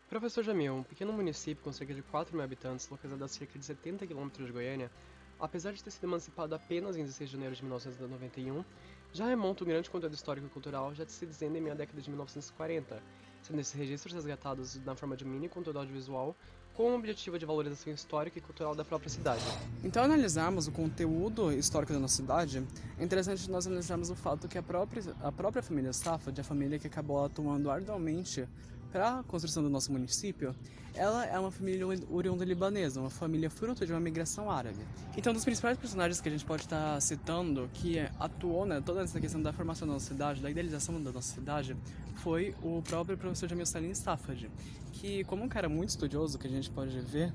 Professor Jamil, um pequeno município com cerca de 4.000 habitantes, localizado a cerca de 70 quilômetros de Goiânia, apesar de ter sido emancipado apenas em 16 de janeiro de 1991, já remonta um grande conteúdo histórico e cultural, já se dizendo em meia década de 1940, sendo esses registros resgatados na forma de um mini conteúdo audiovisual, com o objetivo de valorização histórica e cultural da própria cidade. Então, analisarmos o conteúdo histórico da nossa cidade, é interessante nós analisarmos o fato que a própria família Safad, a família que acabou atuando arduamente para a construção do nosso município, ela é uma família oriunda libanesa, uma família fruto de uma migração árabe. Então, um dos principais personagens que a gente pode estar citando, que atuou toda essa questão da formação da nossa cidade, da idealização da nossa cidade, foi o próprio professor Jamil Salim Safad, que, como um cara muito estudioso, que a gente pode ver,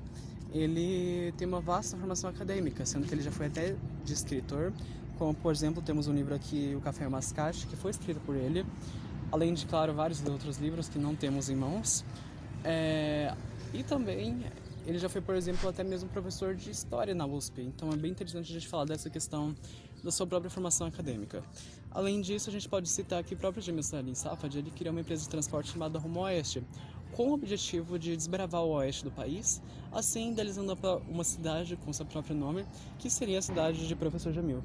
ele tem uma vasta formação acadêmica, sendo que ele já foi até de escritor, como, por exemplo, temos um livro aqui, O Café e o Mascate, que foi escrito por ele, além de, claro, vários outros livros que não temos em mãos. E também ele já foi, por exemplo, até mesmo professor de História na USP, então é bem interessante a gente falar dessa questão da sua própria formação acadêmica. Além disso, a gente pode citar que o próprio Jamil Salim Safad ele criou uma empresa de transporte chamada Rumo Oeste, com o objetivo de desbravar o oeste do país, assim idealizando uma cidade com seu próprio nome, que seria a cidade de Professor Jamil.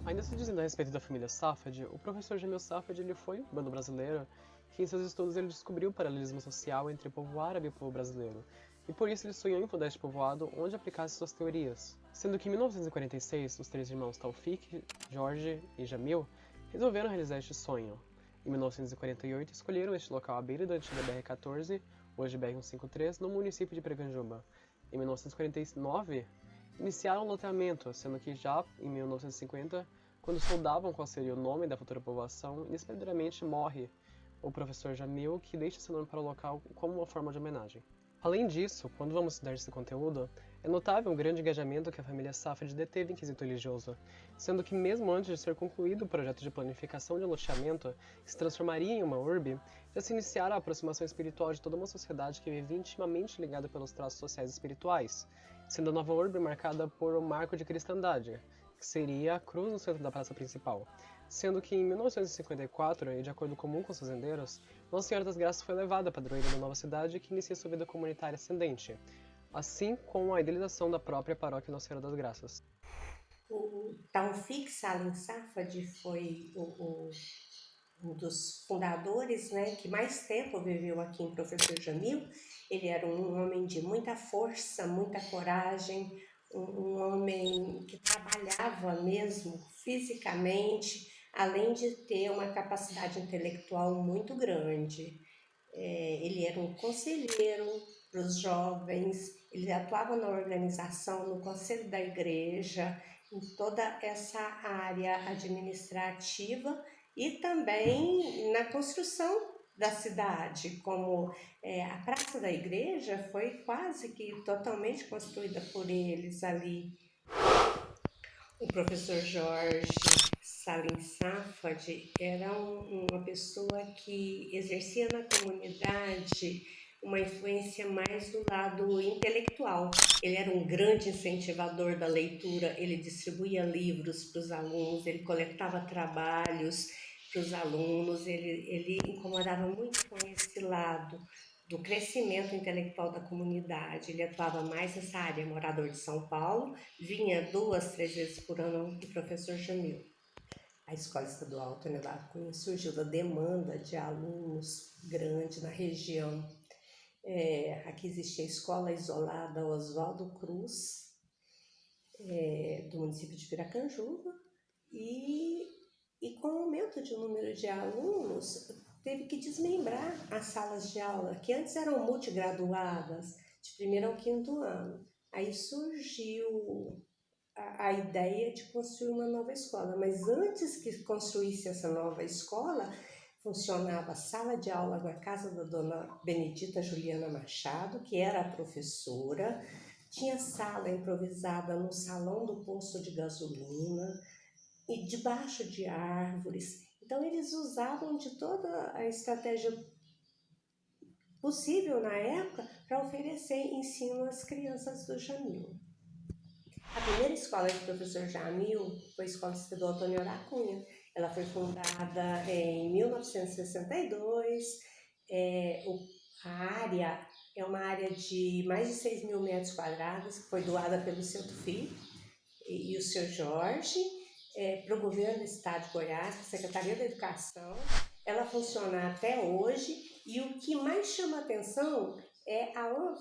Ainda se dizendo a respeito da família Safad, o professor Jamil Safad ele foi um bando brasileiro que em seus estudos ele descobriu o paralelismo social entre o povo árabe e o povo brasileiro, e por isso ele sonhou em fundar este povoado onde aplicasse suas teorias. Sendo que em 1946, os três irmãos Taufik, Jorge e Jamil resolveram realizar este sonho. Em 1948, escolheram este local à beira da antiga BR-14, hoje BR-153, no município de Precanjuba. Em 1949, iniciaram o loteamento, sendo que já em 1950, quando soldavam qual seria o nome da futura povoação, inesperadamente morre o professor Jamil, que deixa seu nome para o local como uma forma de homenagem. Além disso, quando vamos estudar esse conteúdo, é notável o grande engajamento que a família Safad deteve em quesito religioso, sendo que mesmo antes de ser concluído o projeto de planificação de loteamento, que se transformaria em uma urbe, já se iniciara a aproximação espiritual de toda uma sociedade que vive intimamente ligada pelos traços sociais e espirituais, sendo a nova urbe marcada por um marco de cristandade, que seria a cruz no centro da praça principal, sendo que em 1954, e de acordo comum com os fazendeiros, Nossa Senhora das Graças foi levada à padroeira da nova cidade que inicia sua vida comunitária ascendente, assim como a idealização da própria paróquia Nossa Senhora das Graças. O Taufik Salim Safad foi um dos fundadores, né, que mais tempo viveu aqui em Professor Jamil. Ele era um homem de muita força, muita coragem, um homem que trabalhava mesmo fisicamente, além de ter uma capacidade intelectual muito grande. Ele era um conselheiro para os jovens, ele atuava na organização, no conselho da igreja, em toda essa área administrativa e também na construção da cidade, como a Praça da Igreja foi quase que totalmente construída por eles ali. O professor Jorge Salim Safad era uma pessoa que exercia na comunidade uma influência mais do lado intelectual. Ele era um grande incentivador da leitura, ele distribuía livros para os alunos, ele coletava trabalhos para os alunos, ele incomodava muito com esse lado do crescimento intelectual da comunidade. Ele atuava mais nessa área, morador de São Paulo, vinha 2, 3 vezes por ano o professor Jamil. A Escola Estadual Antônio da Cunha surgiu da demanda de alunos grande na região. Aqui existia a Escola Isolada Oswaldo Cruz, do município de Piracanjuba, e com o aumento de número de alunos, teve que desmembrar as salas de aula, que antes eram multigraduadas, de primeiro ao quinto ano. Aí surgiu a ideia de construir uma nova escola, mas antes que construísse essa nova escola, funcionava a sala de aula na casa da dona Benedita Juliana Machado, que era a professora, tinha sala improvisada no salão do posto de gasolina e debaixo de árvores. Então eles usavam de toda a estratégia possível na época para oferecer ensino às crianças do Jamil. A primeira escola do professor Jamil foi a Escola Estadual Antônio da Cunha. Ela foi fundada em 1962. A área é uma área de mais de 6.000 metros quadrados, que foi doada pelo seu filho e o seu Jorge, para o governo do estado de Goiás, para a Secretaria da Educação. Ela funciona até hoje e o que mais chama atenção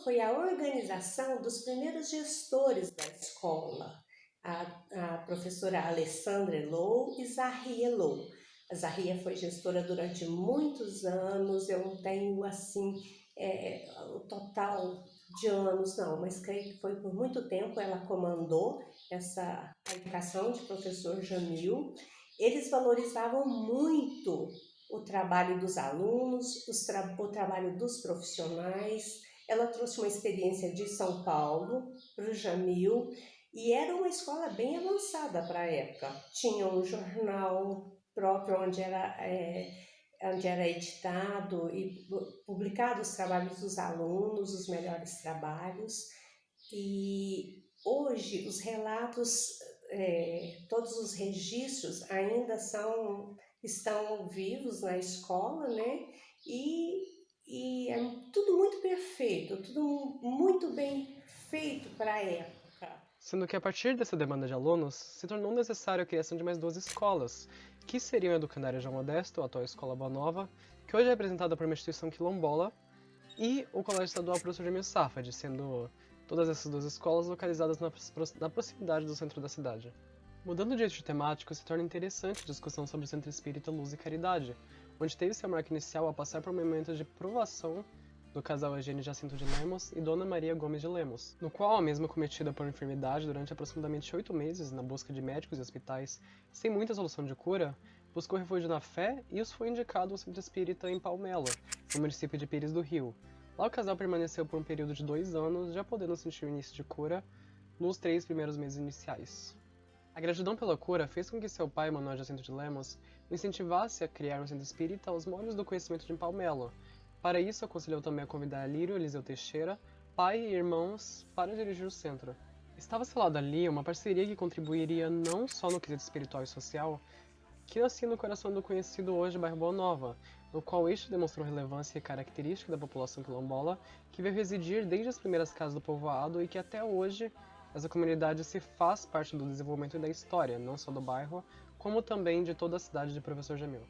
foi a organização dos primeiros gestores da escola, a professora Alessandra Elou e Zahria Elou. A Zahria foi gestora durante muitos anos, eu não tenho assim o total de anos não, mas creio que foi por muito tempo ela comandou a educação de professor Jamil. Eles valorizavam muito o trabalho dos alunos, o trabalho dos profissionais. Ela trouxe uma experiência de São Paulo para o Jamil e era uma escola bem avançada para a época. Tinha um jornal próprio onde era editado e publicado os trabalhos dos alunos, os melhores trabalhos. E hoje os relatos, todos os registros ainda estão vivos na escola, né? E é tudo muito perfeito, tudo muito bem feito para a época. Sendo que a partir dessa demanda de alunos, se tornou necessário a criação de mais 2 escolas, que seriam a Educandária João Modesto, a atual Escola Boa Nova, que hoje é representada por uma instituição quilombola, e o Colégio Estadual Professor Jamil Safad, sendo todas essas 2 escolas localizadas na proximidade do centro da cidade. Mudando de eixo temático, se torna interessante a discussão sobre o Centro Espírita Luz e Caridade, onde teve seu marco inicial ao passar por um momento de provação do casal Eugênio Jacinto de Lemos e Dona Maria Gomes de Lemos, no qual a mesma cometida por enfermidade durante aproximadamente 8 meses na busca de médicos e hospitais, sem muita solução de cura, buscou refúgio na fé e os foi indicado ao Centro Espírita em Palmelo, no município de Pires do Rio. Lá o casal permaneceu por um período de 2 anos, já podendo sentir o início de cura nos 3 primeiros meses iniciais. A gratidão pela cura fez com que seu pai, Manuel Jacinto de Lemos, o incentivasse a criar um centro espírita aos molhos do conhecimento de Palmelo. Para isso, aconselhou também a convidar Lírio Eliseu Teixeira, pai e irmãos, para dirigir o centro. Estava selada ali uma parceria que contribuiria não só no quesito espiritual e social, que nascia no coração do conhecido hoje bairro Boa Nova, no qual este demonstrou relevância e característica da população quilombola, que veio residir desde as primeiras casas do povoado e que até hoje essa comunidade se faz parte do desenvolvimento e da história, não só do bairro, como também de toda a cidade de Professor Jamil.